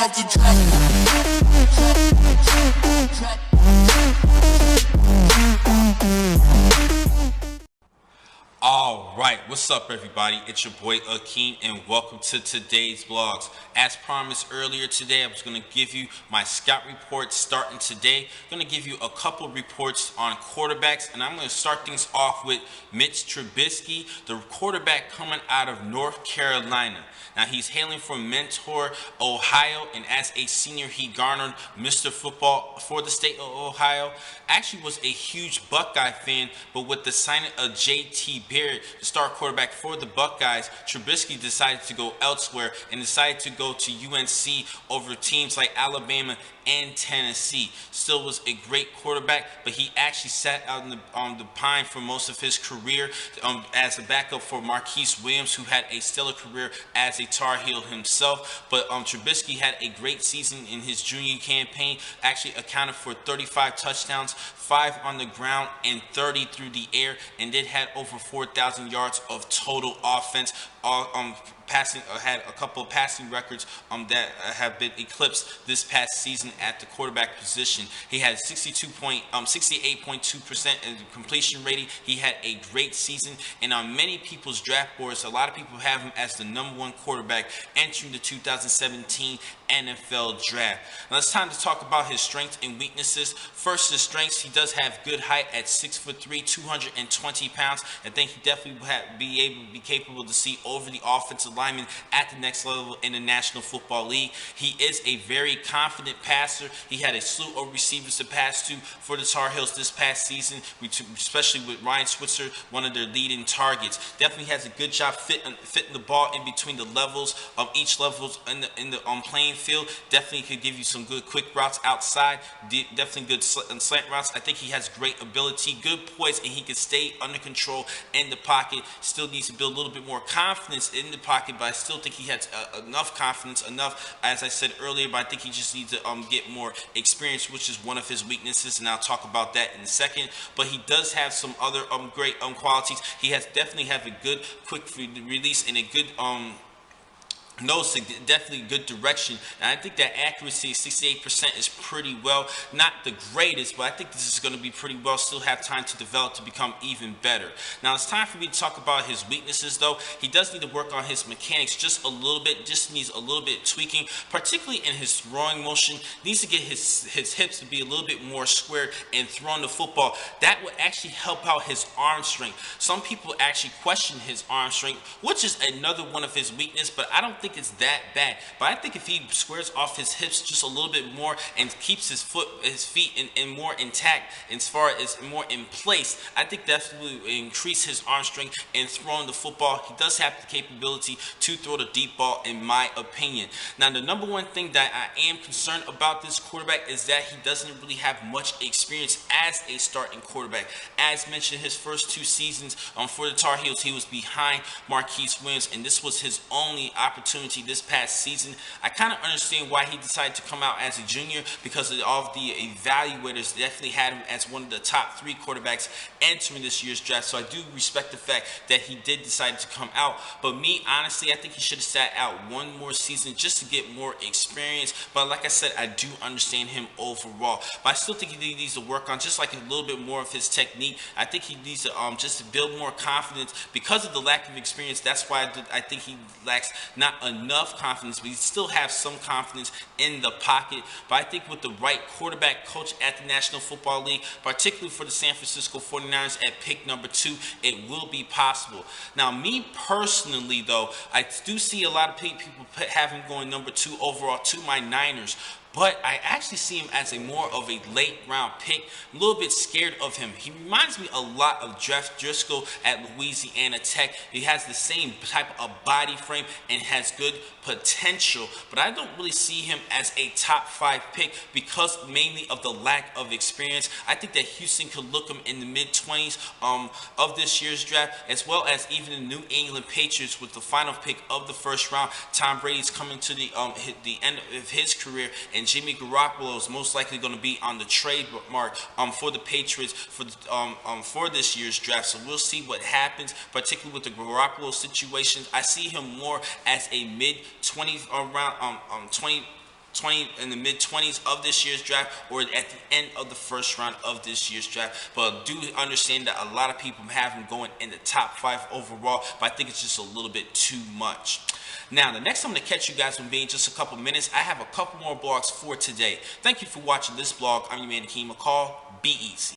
off the track. Alright, what's up everybody? It's your boy Akin and welcome to today's vlogs. As promised earlier today, I was going to give you my scout report starting today. I'm going to give you a couple reports on quarterbacks, and I'm going to start things off with Mitch Trubisky, the quarterback coming out of North Carolina. Now he's hailing from Mentor, Ohio, and as a senior he garnered Mr. Football for the state of Ohio. Actually was a huge Buckeye fan, but with the signing of JT Barrett, the star quarterback for the Buckeyes, Trubisky decided to go elsewhere and decided to go to UNC over teams like Alabama and Tennessee. Still was a great quarterback, but he actually sat out on the pine for most of his career as a backup for Marquise Williams, who had a stellar career as a Tar Heel himself. But Trubisky had a great season in his junior campaign, actually accounted for 35 touchdowns, 5 on the ground and 30 through the air, and did have over 4,000 yards of total offense. Passing had a couple of passing records that have been eclipsed this past season at the quarterback position. He had 68.2% completion rating. He had a great season, and on many people's draft boards, a lot of people have him as the #1 quarterback entering the 2017 NFL draft. Now it's time to talk about his strengths and weaknesses. First, his strengths: he does have good height at 6'3", 220 pounds. I think he definitely will be capable to see over the offensive lineman at the next level in the National Football League. He is a very confident passer. He had a slew of receivers to pass to for the Tar Heels this past season, especially with Ryan Switzer, one of their leading targets. Definitely has a good job fitting the ball in between the levels of each levels in the playing field. Definitely could give you some good quick routes outside. Definitely good slant routes. I think he has great ability, good poise, and he can stay under control in the pocket. Still needs to build a little bit more confidence in the pocket, but I still think he has enough confidence, as I said earlier, but I think he just needs to get more experience, which is one of his weaknesses, and I'll talk about that in a second. But he does have some other great qualities. He definitely have a good quick release and a good definitely good direction, and I think that accuracy, 68%, is pretty well. Not the greatest, but I think this is going to be pretty well. Still have time to develop to become even better. Now it's time for me to talk about his weaknesses, though. He does need to work on his mechanics just a little bit. Just needs a little bit tweaking, particularly in his throwing motion. Needs to get his hips to be a little bit more squared and throwing the football. That would actually help out his arm strength. Some people actually question his arm strength, which is another one of his weaknesses, but I don't think it's that bad. But I think if he squares off his hips just a little bit more and keeps his feet in more intact, as far as more in place, I think that will increase his arm strength in throwing the football. He does have the capability to throw the deep ball, in my opinion. Now the #1 thing that I am concerned about this quarterback is that he doesn't really have much experience as a starting quarterback. As mentioned, his first 2 seasons for the Tar Heels, he was behind Marquise Williams, and this was his only opportunity this past season. I kind of understand why he decided to come out as a junior, because of all of the evaluators definitely had him as one of the top 3 quarterbacks entering this year's draft. So I do respect the fact that he did decide to come out. But me, honestly, I think he should have sat out 1 more season just to get more experience. But like I said, I do understand him overall. But I still think he needs to work on just like a little bit more of his technique. I think he needs to just to build more confidence because of the lack of experience. That's why I think he lacks not enough confidence, but he still has some confidence in the pocket. But I think with the right quarterback coach at the National Football League, particularly for the San Francisco 49ers at pick #2, it will be possible. Now me personally, though, I do see a lot of people have him going #2 overall to my Niners. But I actually see him as more of a late round pick. I'm a little bit scared of him. He reminds me a lot of Jeff Driscoll at Louisiana Tech. He has the same type of body frame and has good potential. But I don't really see him as a top 5 pick because mainly of the lack of experience. I think that Houston could look him in the mid-20s of this year's draft, as well as even the New England Patriots with the final pick of the 1st round. Tom Brady's coming to the end of his career, and Jimmy Garoppolo is most likely going to be on the trade mark for the Patriots for this year's draft. So we'll see what happens, particularly with the Garoppolo situation. I see him more as a mid-20s round, in the mid-20s of this year's draft, or at the end of the first round of this year's draft. But do understand that a lot of people have him going in the top 5 overall, but I think it's just a little bit too much. Now, the next time I'm going to catch you guys will be in just a couple minutes. I have a couple more blogs for today. Thank you for watching this blog. I'm your man, Akin McCall. Be easy.